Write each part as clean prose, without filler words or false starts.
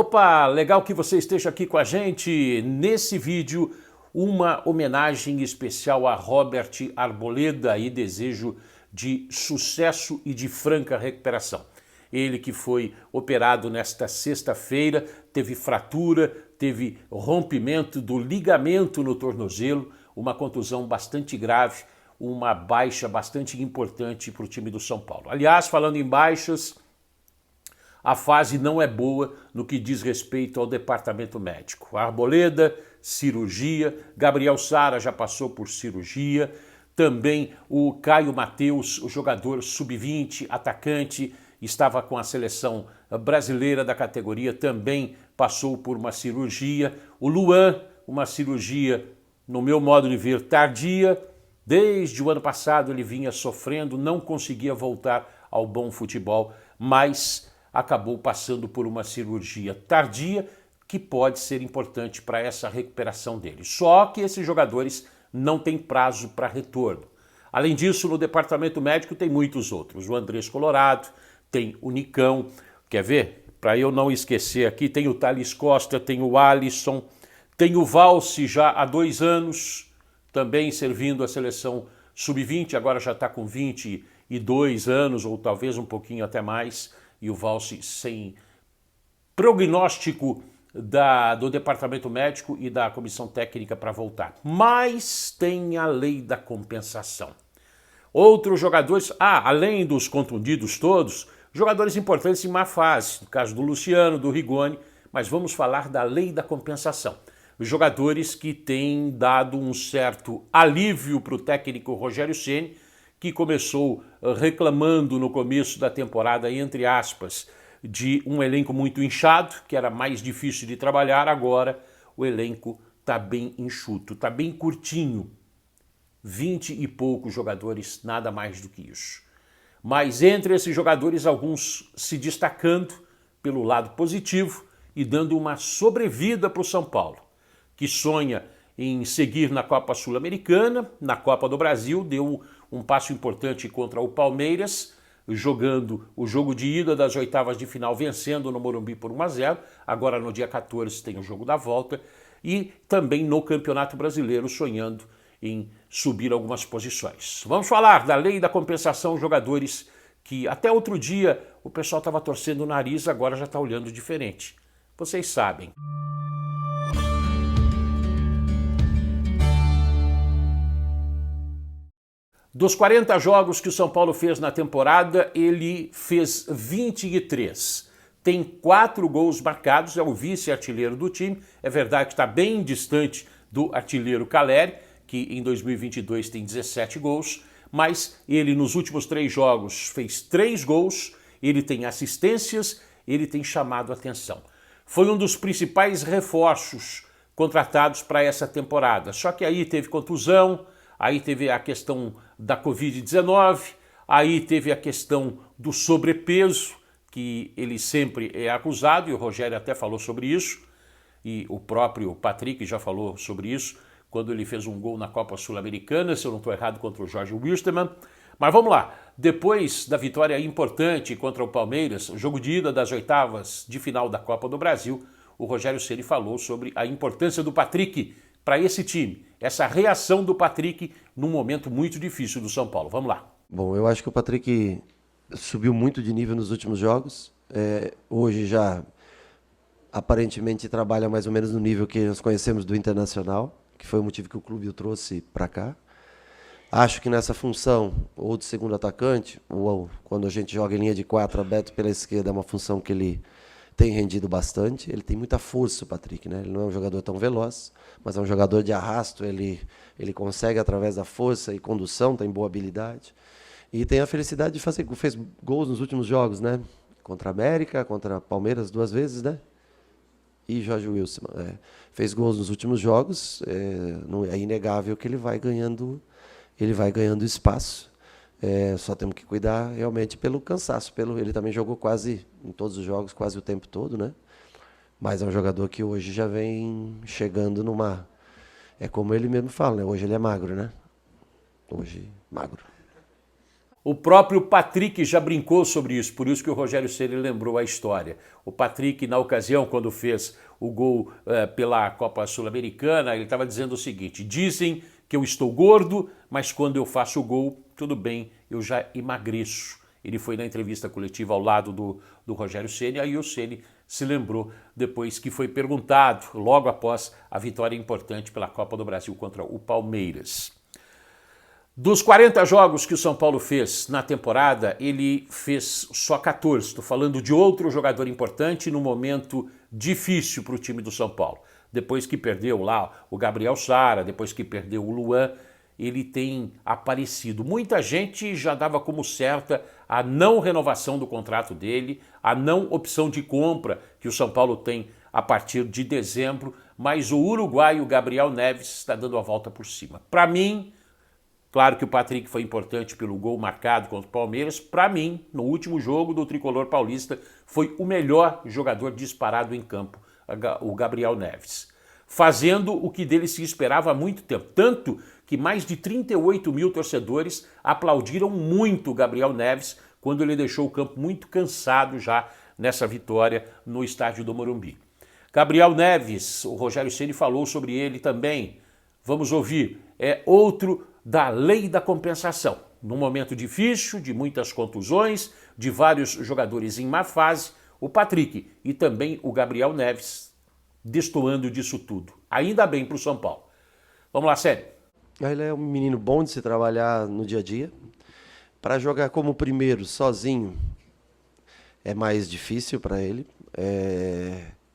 Opa, legal que você esteja aqui com a gente. Nesse vídeo, uma homenagem especial a Robert Arboleda e desejo de sucesso e de franca recuperação. Ele que foi operado nesta sexta-feira, teve fratura, teve rompimento do ligamento no tornozelo, uma contusão bastante grave, uma baixa bastante importante para o time do São Paulo. Aliás, falando em baixas, a fase não é boa no que diz respeito ao departamento médico. Arboleda, cirurgia, Gabriel Sara já passou por cirurgia, também o Caio Mateus, o jogador sub-20, atacante, estava com a seleção brasileira da categoria, também passou por uma cirurgia. O Luan, uma cirurgia, no meu modo de ver, tardia. Desde o ano passado ele vinha sofrendo, não conseguia voltar ao bom futebol, mas acabou passando por uma cirurgia tardia que pode ser importante para essa recuperação dele. Só que esses jogadores não têm prazo para retorno. Além disso, no departamento médico tem muitos outros. O Andrés Colorado, tem o Nicão, quer ver? Para eu não esquecer aqui, tem o Thales Costa, tem o Alisson, tem o Valse já há 2 anos, também servindo a seleção sub-20, agora já está com 22 anos, ou talvez um pouquinho até mais, e o Valse sem prognóstico do departamento médico e da comissão técnica para voltar. Mas tem a lei da compensação. Outros jogadores, além dos contundidos todos, jogadores importantes em má fase, no caso do Luciano, do Rigoni, mas vamos falar da lei da compensação. Os jogadores que têm dado um certo alívio para o técnico Rogério Ceni, que começou reclamando no começo da temporada, entre aspas, de um elenco muito inchado, que era mais difícil de trabalhar. Agora o elenco está bem enxuto, está bem curtinho. 20 e poucos jogadores, nada mais do que isso. Mas entre esses jogadores, alguns se destacando pelo lado positivo e dando uma sobrevida para o São Paulo, que sonha em seguir na Copa Sul-Americana, na Copa do Brasil, deu um passo importante contra o Palmeiras, jogando o jogo de ida das oitavas de final, vencendo no Morumbi por 1-0. Agora no dia 14 tem o jogo da volta e também no Campeonato Brasileiro sonhando em subir algumas posições. Vamos falar da lei da compensação, jogadores que até outro dia o pessoal estava torcendo o nariz, agora já está olhando diferente. Vocês sabem. Dos 40 jogos que o São Paulo fez na temporada, ele fez 23. Tem 4 gols marcados, é o vice-artilheiro do time. É verdade que está bem distante do artilheiro Caleri, que em 2022 tem 17 gols, mas ele nos últimos 3 jogos fez 3 gols, ele tem assistências, ele tem chamado a atenção. Foi um dos principais reforços contratados para essa temporada, só que aí teve contusão, aí teve a questão da Covid-19, aí teve a questão do sobrepeso, que ele sempre é acusado, e o Rogério até falou sobre isso, e o próprio Patrick já falou sobre isso, quando ele fez um gol na Copa Sul-Americana, se eu não estou errado, contra o Jorge Wilstermann. Mas vamos lá, depois da vitória importante contra o Palmeiras, o jogo de ida das oitavas de final da Copa do Brasil, o Rogério Ceni falou sobre a importância do Patrick para esse time, essa reação do Patrick num momento muito difícil do São Paulo. Vamos lá. Bom, eu acho que o Patrick subiu muito de nível nos últimos jogos. Hoje já aparentemente trabalha mais ou menos no nível que nós conhecemos do Internacional, que foi o motivo que o clube o trouxe para cá. Acho que nessa função, ou de segundo atacante, ou quando a gente joga em linha de 4 aberto pela esquerda, é uma função que ele tem rendido bastante. Ele tem muita força, o Patrick, né? Ele não é um jogador tão veloz, mas é um jogador de arrasto, ele consegue através da força e condução, tem boa habilidade. E tem a felicidade de fazer, fez gols nos últimos jogos, né? Contra a América, contra a Palmeiras 2 vezes, né? E Jorge Wilstermann. Fez gols nos últimos jogos, é inegável que ele vai ganhando espaço. Só temos que cuidar realmente pelo cansaço. Ele também jogou quase em todos os jogos, quase o tempo todo, né? Mas é um jogador que hoje já vem chegando numa... É como ele mesmo fala, né? Hoje ele é magro, né? Hoje, magro. O próprio Patrick já brincou sobre isso, por isso que o Rogério Ceni lembrou a história. O Patrick, na ocasião, quando fez o gol pela Copa Sul-Americana, ele estava dizendo o seguinte: dizem que eu estou gordo, mas quando eu faço o gol, tudo bem, eu já emagreço. Ele foi na entrevista coletiva ao lado do Rogério Ceni, aí o Ceni se lembrou depois que foi perguntado, logo após a vitória importante pela Copa do Brasil contra o Palmeiras. Dos 40 jogos que o São Paulo fez na temporada, ele fez só 14. Estou falando de outro jogador importante no momento difícil para o time do São Paulo. Depois que perdeu lá o Gabriel Sara, depois que perdeu o Luan, ele tem aparecido. Muita gente já dava como certa a não renovação do contrato dele, a não opção de compra que o São Paulo tem a partir de dezembro, mas o uruguaio Gabriel Neves está dando a volta por cima. Para mim, claro que o Patrick foi importante pelo gol marcado contra o Palmeiras. Para mim, no último jogo do Tricolor Paulista, foi o melhor jogador disparado em campo, o Gabriel Neves. Fazendo o que dele se esperava há muito tempo. Tanto que mais de 38 mil torcedores aplaudiram muito o Gabriel Neves quando ele deixou o campo muito cansado já nessa vitória no estádio do Morumbi. Gabriel Neves, o Rogério Ceni falou sobre ele também. Vamos ouvir. É outro da lei da compensação. Num momento difícil, de muitas contusões, de vários jogadores em má fase, o Patrick e também o Gabriel Neves destoando disso tudo. Ainda bem para o São Paulo. Vamos lá, Ceni. Ele é um menino bom de se trabalhar no dia a dia. Para jogar como primeiro, sozinho, é mais difícil para ele.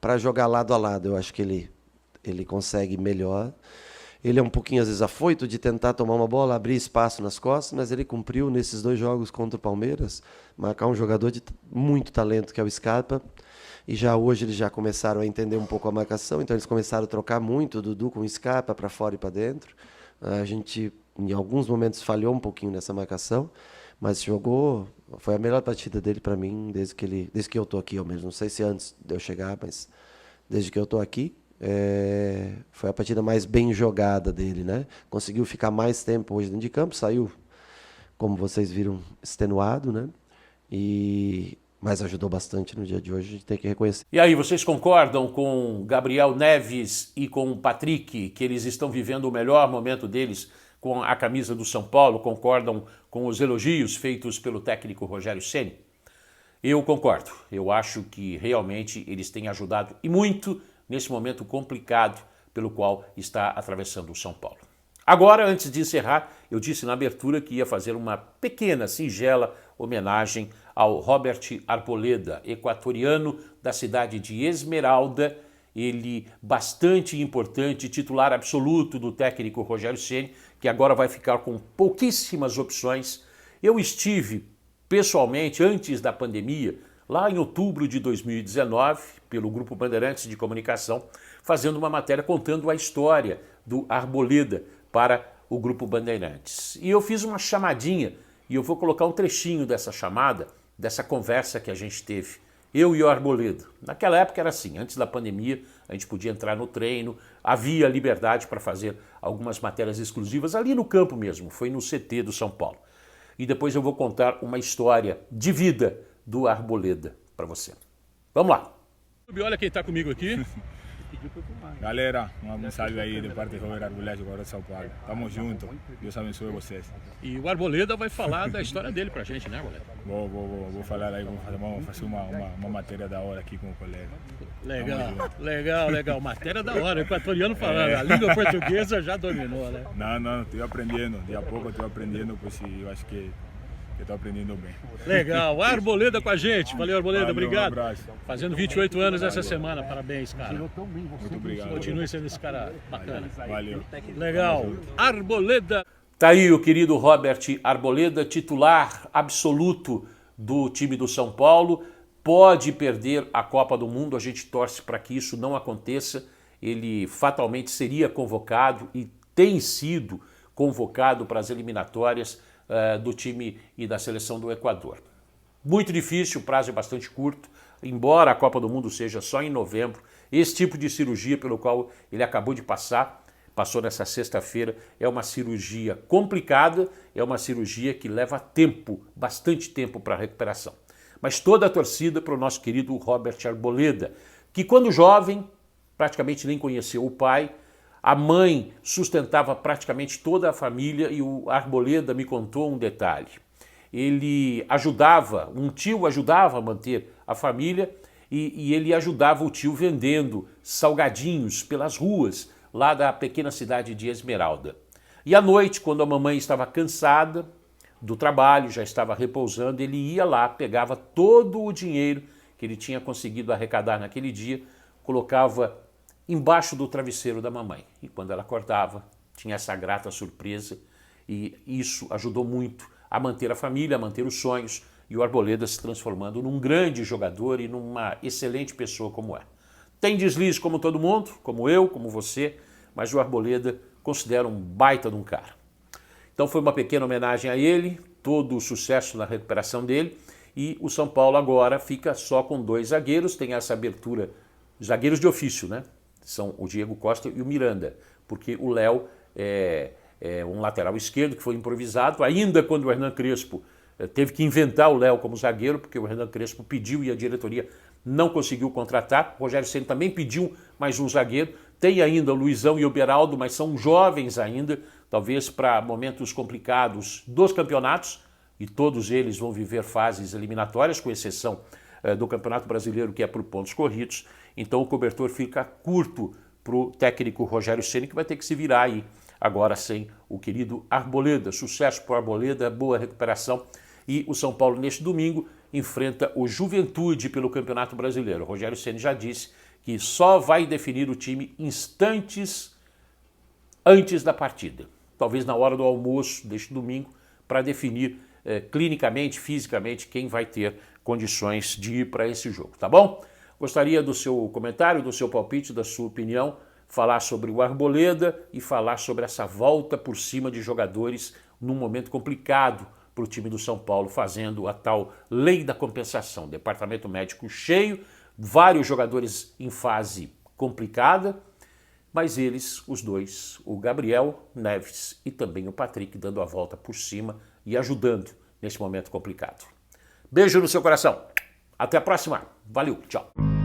Para jogar lado a lado, eu acho que ele consegue melhor. Ele é um pouquinho, às vezes, afoito de tentar tomar uma bola, abrir espaço nas costas, mas ele cumpriu nesses 2 jogos contra o Palmeiras, marcar um jogador de muito talento, que é o Scarpa. E já hoje eles já começaram a entender um pouco a marcação, então eles começaram a trocar muito o Dudu com o Scarpa para fora e para dentro. A gente, em alguns momentos, falhou um pouquinho nessa marcação, mas jogou, foi a melhor partida dele para mim desde que eu estou aqui, ao menos. Não sei se antes de eu chegar, mas desde que eu estou aqui. Foi a partida mais bem jogada dele, né? Conseguiu ficar mais tempo hoje dentro de campo, saiu, como vocês viram, extenuado, né? Mas ajudou bastante no dia de hoje, a gente tem que reconhecer. E aí, vocês concordam com Gabriel Neves e com o Patrick, que eles estão vivendo o melhor momento deles com a camisa do São Paulo? Concordam com os elogios feitos pelo técnico Rogério Ceni? Eu concordo. Eu acho que realmente eles têm ajudado e muito nesse momento complicado pelo qual está atravessando o São Paulo. Agora, antes de encerrar, eu disse na abertura que ia fazer uma pequena, singela homenagem ao Robert Arboleda, equatoriano da cidade de Esmeralda, ele bastante importante, titular absoluto do técnico Rogério Ceni, que agora vai ficar com pouquíssimas opções. Eu estive pessoalmente, antes da pandemia, lá em outubro de 2019, pelo Grupo Bandeirantes de Comunicação, fazendo uma matéria contando a história do Arboleda para o Grupo Bandeirantes. E eu fiz uma chamadinha, e eu vou colocar um trechinho dessa chamada, dessa conversa que a gente teve, eu e o Arboleda. Naquela época era assim, antes da pandemia, a gente podia entrar no treino, havia liberdade para fazer algumas matérias exclusivas ali no campo mesmo, foi no CT do São Paulo. E depois eu vou contar uma história de vida do Arboleda para você. Vamos lá. Olha quem está comigo aqui. Galera, um salve aí de parte de Robert Arboleda, jogador de São Paulo. Tamo junto, Deus abençoe vocês. E o Arboleda vai falar da história dele pra gente, né, Arboleda? Vou falar aí, vamos fazer uma matéria da hora aqui com o colega. Legal, matéria da hora, o equatoriano falando, a língua portuguesa já dominou, né? Não, estou aprendendo, de a pouco estou aprendendo, pois eu acho que estou aprendendo bem. Legal, Arboleda com a gente. Valeu, Arboleda, obrigado. Um abraço. Fazendo 28 anos essa semana, parabéns, cara. Muito obrigado. Continue sendo esse cara bacana. Valeu. Legal, Arboleda. Tá aí o querido Robert Arboleda, titular absoluto do time do São Paulo. Pode perder a Copa do Mundo, a gente torce para que isso não aconteça. Ele fatalmente seria convocado e tem sido convocado para as eliminatórias do time e da seleção do Equador. Muito difícil, o prazo é bastante curto, embora a Copa do Mundo seja só em novembro, esse tipo de cirurgia pelo qual ele acabou de passar passou nessa sexta-feira. É uma cirurgia complicada, é uma cirurgia que leva tempo, bastante tempo para a recuperação. Mas toda a torcida para o nosso querido Robert Arboleda, que quando jovem praticamente nem conheceu o pai, a mãe sustentava praticamente toda a família e o Arboleda me contou um detalhe. Ele ajudava, um tio ajudava a manter a família e ele ajudava o tio vendendo salgadinhos pelas ruas lá da pequena cidade de Esmeralda. E à noite, quando a mamãe estava cansada do trabalho, já estava repousando, ele ia lá, pegava todo o dinheiro que ele tinha conseguido arrecadar naquele dia, colocava embaixo do travesseiro da mamãe. E quando ela acordava, tinha essa grata surpresa e isso ajudou muito a manter a família, a manter os sonhos e o Arboleda se transformando num grande jogador e numa excelente pessoa como é. Tem deslize como todo mundo, como eu, como você, mas o Arboleda considera um baita de um cara. Então foi uma pequena homenagem a ele, todo o sucesso na recuperação dele e o São Paulo agora fica só com 2 zagueiros, tem essa abertura, zagueiros de ofício, né? São o Diego Costa e o Miranda, porque o Léo é um lateral esquerdo que foi improvisado, ainda quando o Hernan Crespo teve que inventar o Léo como zagueiro, porque o Hernan Crespo pediu e a diretoria não conseguiu contratar. O Rogério Ceni também pediu mais um zagueiro. Tem ainda o Luizão e o Beraldo, mas são jovens ainda, talvez para momentos complicados dos campeonatos, e todos eles vão viver fases eliminatórias, com exceção do Campeonato Brasileiro, que é por pontos corridos. Então o cobertor fica curto para o técnico Rogério Ceni, que vai ter que se virar aí agora sem o querido Arboleda. Sucesso para o Arboleda, boa recuperação. E o São Paulo, neste domingo, enfrenta o Juventude pelo Campeonato Brasileiro. O Rogério Ceni já disse que só vai definir o time instantes antes da partida. Talvez na hora do almoço deste domingo, para definir clinicamente, fisicamente, quem vai ter condições de ir para esse jogo, tá bom? Gostaria do seu comentário, do seu palpite, da sua opinião, falar sobre o Arboleda e falar sobre essa volta por cima de jogadores num momento complicado para o time do São Paulo, fazendo a tal lei da compensação. Departamento médico cheio, vários jogadores em fase complicada, mas eles, os dois, o Gabriel Neves e também o Patrick, dando a volta por cima e ajudando nesse momento complicado. Beijo no seu coração. Até a próxima. Valeu, tchau.